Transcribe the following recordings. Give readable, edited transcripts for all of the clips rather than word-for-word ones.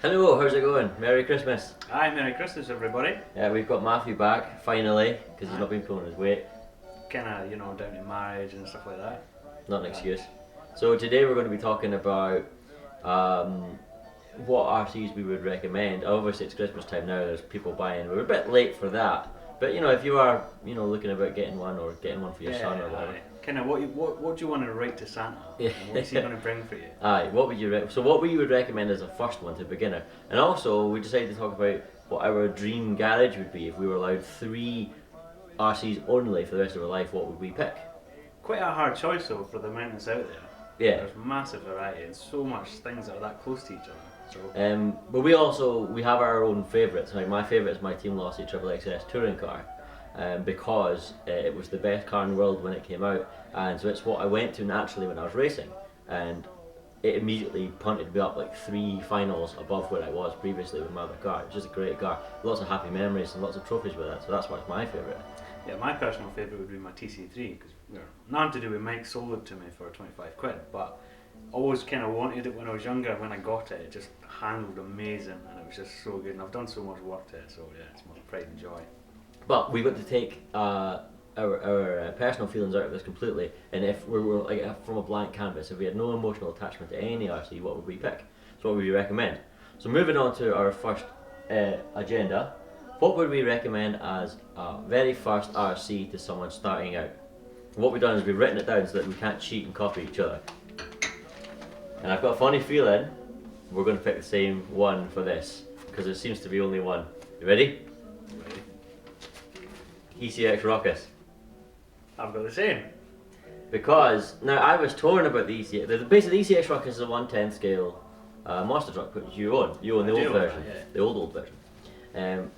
Hello, how's it going? Merry Christmas. Hi, Merry Christmas, everybody. Yeah, we've got Matthew back, finally, because he's Aye. not been pulling his weight. Kind of, down to marriage and stuff like that. Not an Aye. excuse. So today we're going to be talking about um, what RCs we would recommend. Obviously it's Christmas time now, there's people buying. We're a bit late for that. But if you are, looking about getting one or getting one for your son or whatever. Kind of, what do you want to write to Santa? Yeah. And what's he going to bring for you? Aye, what would you so what you would recommend as a first one to beginner? And also we decided to talk about what our dream garage would be if we were allowed 3 RCs only for the rest of our life. What would we pick? Quite a hard choice, though, for the amount that's out there. Yeah. There's massive variety and so much things that are that close to each other. So, But we have our own favourites. Like my favourite is my Team Lossy Triple XS touring car, because it was the best car in the world when it came out, and so it's what I went to naturally when I was racing, and it immediately punted me up like 3 finals above where I was previously with my other car. It's just a great car, lots of happy memories and lots of trophies with it. So that's why it's my favourite. yeah, my personal favourite would be my TC3, because nothing to do with Mike sold it to me for 25 quid, but always kind of wanted it when I was younger. When I got it, it just handled amazing, and it was just so good. And I've done so much work to it, so yeah, it's my pride and joy. But we got to take our personal feelings out of this completely, and if we were like from a blank canvas, if we had no emotional attachment to any RC, what would we pick? So what would we recommend? So moving on to our first agenda, what would we recommend as a very first RC to someone starting out? What we've done is we've written it down so that we can't cheat and copy each other. And I've got a funny feeling we're going to pick the same one for this, because there seems to be only one. You ready? Ready? ECX Ruckus. I've got the same. Because, now I was torn about the ECX, basically the ECX Ruckus is a 1/10 scale monster truck, which you own. You own the I old do, version, yeah. the old version.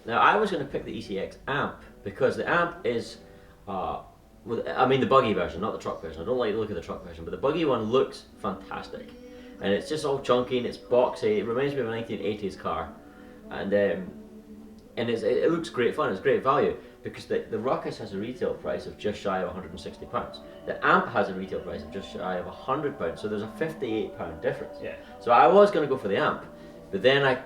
Now I was going to pick the ECX Amp, because the Amp is, the buggy version, not the truck version. I don't like the look of the truck version, but the buggy one looks fantastic. And it's just all chunky and it's boxy. It reminds me of a 1980s car. And it looks great fun, it's great value, because the Ruckus has a retail price of just shy of £160. The Amp has a retail price of just shy of £100, so there's a £58 difference. Yeah. So I was going to go for the Amp, but then I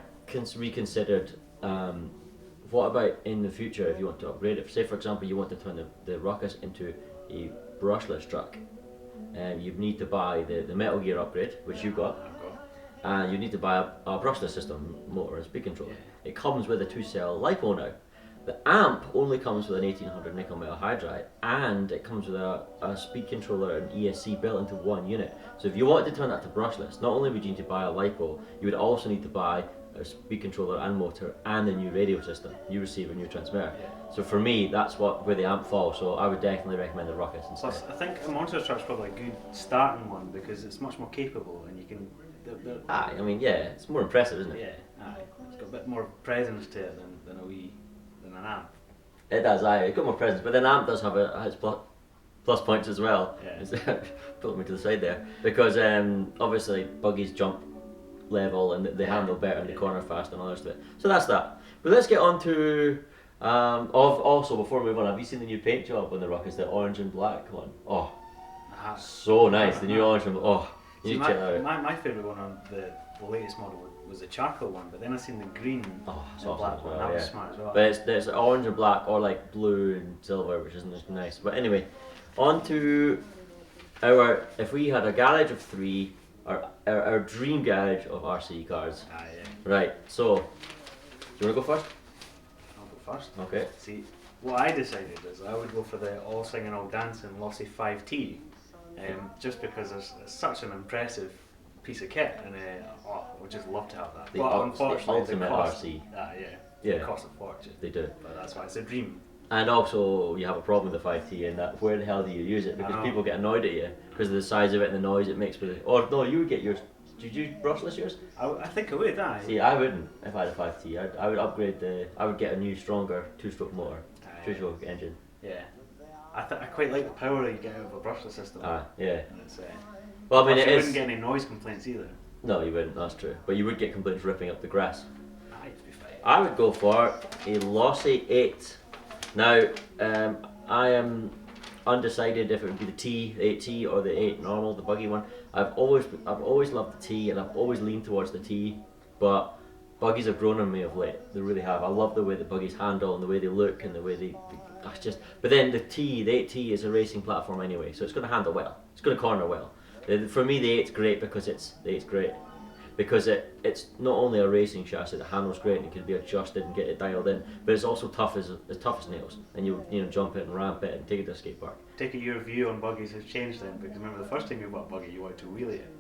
reconsidered, what about in the future if you want to upgrade it? Say for example you want to turn the Ruckus into a brushless truck, you'd need to buy the Metal Gear upgrade, which you got. I've got. And you need to buy a brushless system, motor and speed controller. Yeah. It comes with a 2-cell LiPo now. The Amp only comes with an 1800 nickel metal hydride, and it comes with a speed controller and ESC built into one unit. So if you wanted to turn that to brushless, not only would you need to buy a LiPo, you would also need to buy a speed controller and motor and a new radio system, new receiver, new transmitter. Yeah. So for me, that's where the Amp falls. So I would definitely recommend the Ruckus instead. Plus, I think a monster truck's probably a good starting one because it's much more capable and you can. Aye, it's more impressive, isn't it? Yeah, aye. It's got a bit more presence to it than an Amp. It does, aye. It's got more presence, but then Amp does have its plus points as well. Yeah. Put me to the side there, because obviously buggies jump level and they handle better in the corner fast and all the rest of it. So that's that. But let's get on to also before we move on. Have you seen the new paint job on the Ruckus, the orange and black one? Oh, so nice. The new orange and you need to check that out. My favourite one on the latest model was the charcoal one, but then I seen the green and awesome black as well, one. That was yeah. smart as well. But there's orange and black, or like blue and silver, which isn't as nice. But anyway, on to if we had a garage of 3, our dream garage of RC cars. Yeah. Right, so, do you want to go first? I'll go first. Okay. See, what I decided is I would go for the all singing, all dancing Lossy 5T, just because it's such an impressive piece of kit, and I would just love to have that. But unfortunately, ultimate cost, RC. It costs a fortune. They do. But that's why it's a dream. And also, you have a problem with the 5T in that where the hell do you use it? Because people get annoyed at you because of the size of it and the noise it makes with it. Or no, you would get yours. Did you brushless yours? I think I would, See, I wouldn't if I had a 5T. I would upgrade I would get a new, stronger 2-stroke motor, 2-stroke engine. Yeah. I quite like the power you get out of a brushless system. Yeah. And it's, well, I mean, you wouldn't get any noise complaints either. No, you wouldn't, that's true. But you would get complaints ripping up the grass. It'd be fine. I would go for a Lossy 8. Now, I am undecided if it would be the 8T or the 8 normal, the buggy one. I've always loved the T, and I've always leaned towards the T, but buggies have grown on me of late. They really have. I love the way the buggies handle and the way they look and the way that's just. But then the 8T is a racing platform anyway, so it's going to handle well. It's going to corner well. For me, the 8's great because the 8's great. Because it's not only a racing chassis that handles great and it can be adjusted and get it dialed in, but it's also tough as nails, and you jump it and ramp it and take it to a skate park. Take it your view on buggies has changed then, because remember the first time you bought a buggy, you wanted to wheelie it.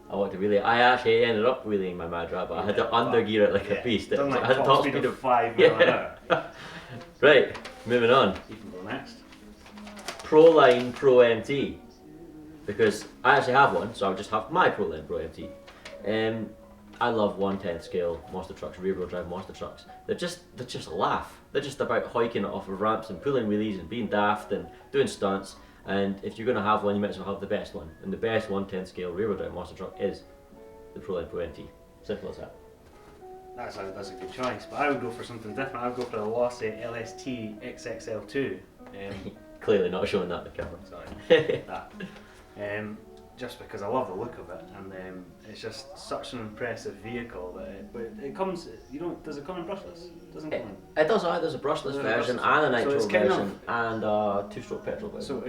I want to wheelie. I actually ended up wheeling my Mad Rat, but I had to undergear it like a beast. Done like I had top speed of 5 mile an hour. Right, moving on. You can go next. Proline Pro MT, because I actually have one, so I'll just have my Proline Pro MT. I love 1/10 scale monster trucks, rear wheel drive monster trucks. They're just a laugh. They're just about hiking it off of ramps and pulling wheelies and being daft and doing stunts. And if you're going to have one, you might as well have the best one. And the best 1/10 scale rear wheel drive monster truck is the Proline Pro MT. Simple as that. That's a good choice, but I would go for something different. I would go for the Losse LST XXL2. Clearly not showing that in the camera. Sorry, that. Just because I love the look of it, and it's just such an impressive vehicle that it comes. Does it come in brushless? It doesn't come in. It does. There's a brushless version and a nitro version and a 2-stroke petrol version. So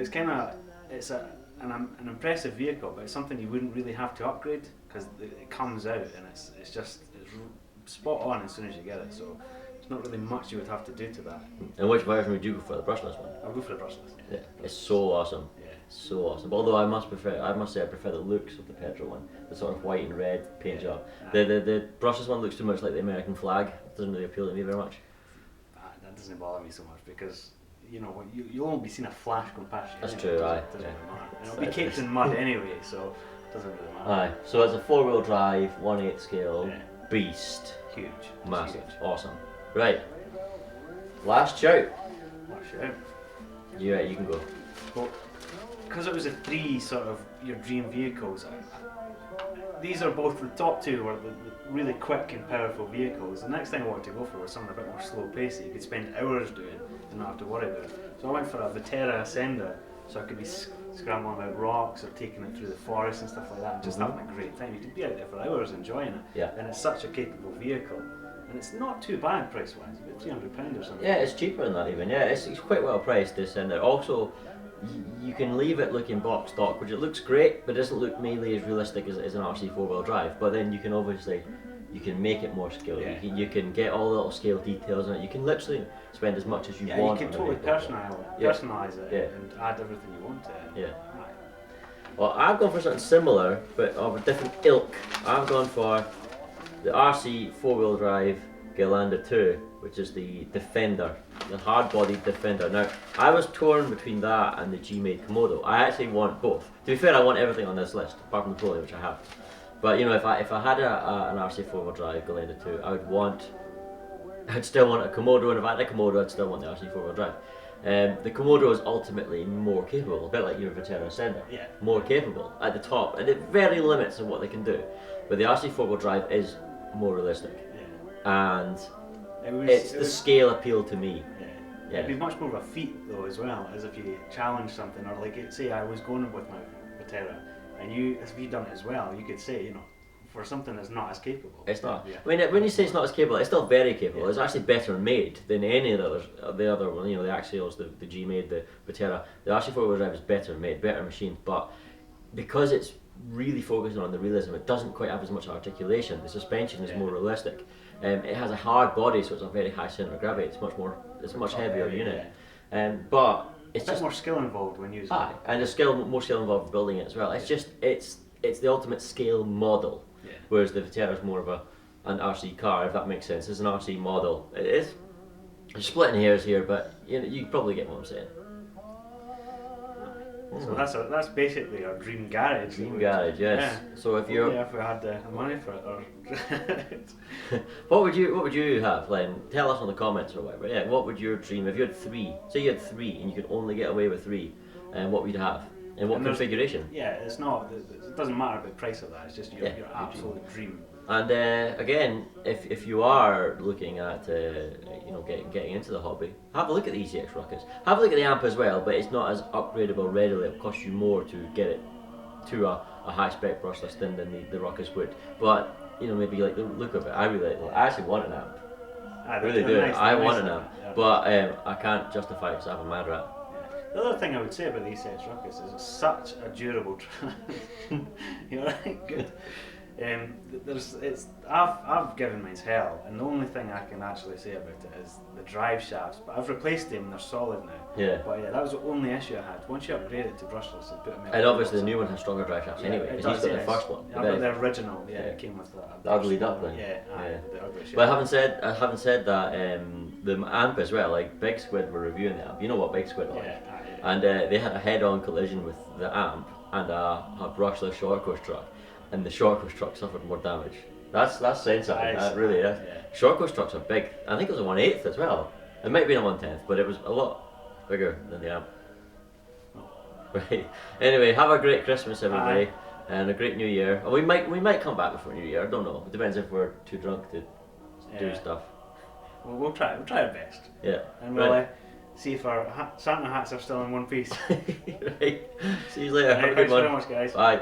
it's an impressive vehicle, but it's something you wouldn't really have to upgrade because it comes out and it's spot on as soon as you get it. So there's not really much you would have to do to that. And which version would you go for? The brushless one? I'll go for the brushless. Yeah, it's so awesome. Yeah. So awesome. Although I must say I prefer the looks of the petrol one, the sort of white and red paint job. The brushless one looks too much like the American flag. It doesn't really appeal to me very much. That doesn't bother me so much because you'll only be seeing a flash going past you. That's anyway. true, aye. It doesn't really matter. And it'll be caked in mud anyway, so it doesn't really matter. Aye. So it's a 4-wheel drive, 1/8 scale, beast, huge, massive, huge. awesome. Right. Last shout. Last shout. Yeah, you can go. Well, because it was a 3 sort of your dream vehicles, these are both the top 2 were the really quick and powerful vehicles. The next thing I wanted to go for was something a bit more slow pacey. You could spend hours doing and not have to worry about it. So I went for a Vetera Ascender, so I could be scrambling about rocks or taking it through the forest and stuff like that, and just having a great time. You could be out there for hours enjoying it. Yeah. And it's such a capable vehicle. And it's not too bad price wise, about £300 or something. Yeah, it's cheaper than that even. Yeah, it's quite well priced, this Ascender. Also, you can leave it looking box stock, which it looks great, but it doesn't look nearly as realistic as an RC 4-wheel drive. But then you can obviously, you can make it more scale. Yeah. You can get all the little scale details in it. You can literally spend as much as you want. You can totally personalise it and add everything you want to it. Yeah. Well, I've gone for something similar, but of a different ilk. I've gone for the RC 4-wheel drive Galanda 2, which is the Defender, the hard-bodied Defender. Now, I was torn between that and the G-Made Komodo. I actually want both. To be fair, I want everything on this list, apart from the Proline, which I have. But if I had an RC 4-wheel drive Galanda 2, I'd still want a Komodo, and if I had a Komodo, I'd still want the RC 4-wheel drive. The Komodo is ultimately more capable, a bit like your Vetera Ascender. Yeah. More capable at the top, at the very limits of what they can do. But the RC 4-wheel drive is more realistic. And it's the scale appeal to me. Yeah. It'd be much more of a feat though as well, as if you challenge something, or like say I was going with my Vetera, and if you'd done it as well, you could say, for something that's not as capable. It's not. Yeah. I mean, when you say it's not as capable, it's still very capable. It's actually better made than any of the other one. The Axials, the G-Made, the Vetera. The RC 4-wheel drive is better made, better machined, but because it's really focusing on the realism, it doesn't quite have as much articulation. The suspension is more realistic. It has a hard body, so it's a very high centre of gravity. It's a much heavier unit. But it's just just more skill involved when using it. And there's more skill involved in building it as well. It's just it's the ultimate scale model. Yeah. Whereas the Vetera is more of an RC car, if that makes sense. It's an RC model. It is. I'm splitting hairs here, but you probably get what I'm saying. So that's basically our dream garage. Dream garage, yes. Yeah. So if we had the money for it, or what would you have, Len? Tell us in the comments or whatever. Yeah, what would your dream, if you had 3, say you had 3 and you could only get away with 3, and what would you have? And what configuration? Yeah, it doesn't matter about the price of that, it's just your absolute dream. And again, if you are looking at getting into the hobby, have a look at the ECX Ruckus. Have a look at the amp as well, but it's not as upgradable readily. It'll cost you more to get it to a high spec brushless than the Ruckus would. But you know, maybe you like the look of it. I really like it. I actually want an amp. Aye, I really they're do. nice, I they're want nice an like amp, that, yeah. but I can't justify it because I have a mad rat. The other thing I would say about these sets ruckus is it's such a durable track. You're right, good. I've given mine hell, and the only thing I can actually say about it is the drive shafts. But I've replaced them; they're solid now. Yeah. But yeah, that was the only issue I had. Once you upgrade it to brushless and put them in. And obviously the new one has stronger drive shafts anyway, it because he's does, got the first one. I've got the original. Yeah, Yeah. it came with that. The ugly duckling. Yeah, aye, Yeah. the ugly shape. But having said that, the amp as well, like Big Squid were reviewing the amp. You know what Big Squid are like. Yeah, aye, yeah. And they had a head-on collision with the amp and a brushless short course truck, and the short course truck suffered more damage. That's saying something. That really is. Yeah. Short course trucks are big. I think it was a 1/8 as well. It might be a 1/10, but it was a lot bigger than the amp. Right. Anyway, have a great Christmas, everybody, and a great New Year. And we might come back before New Year. I don't know. It depends if we're too drunk to do stuff. Well, we'll try our best. Yeah. And we'll see if our Santa hats are still in one piece. Right. See you later. Have a Right, good thanks one. very much, guys. Bye.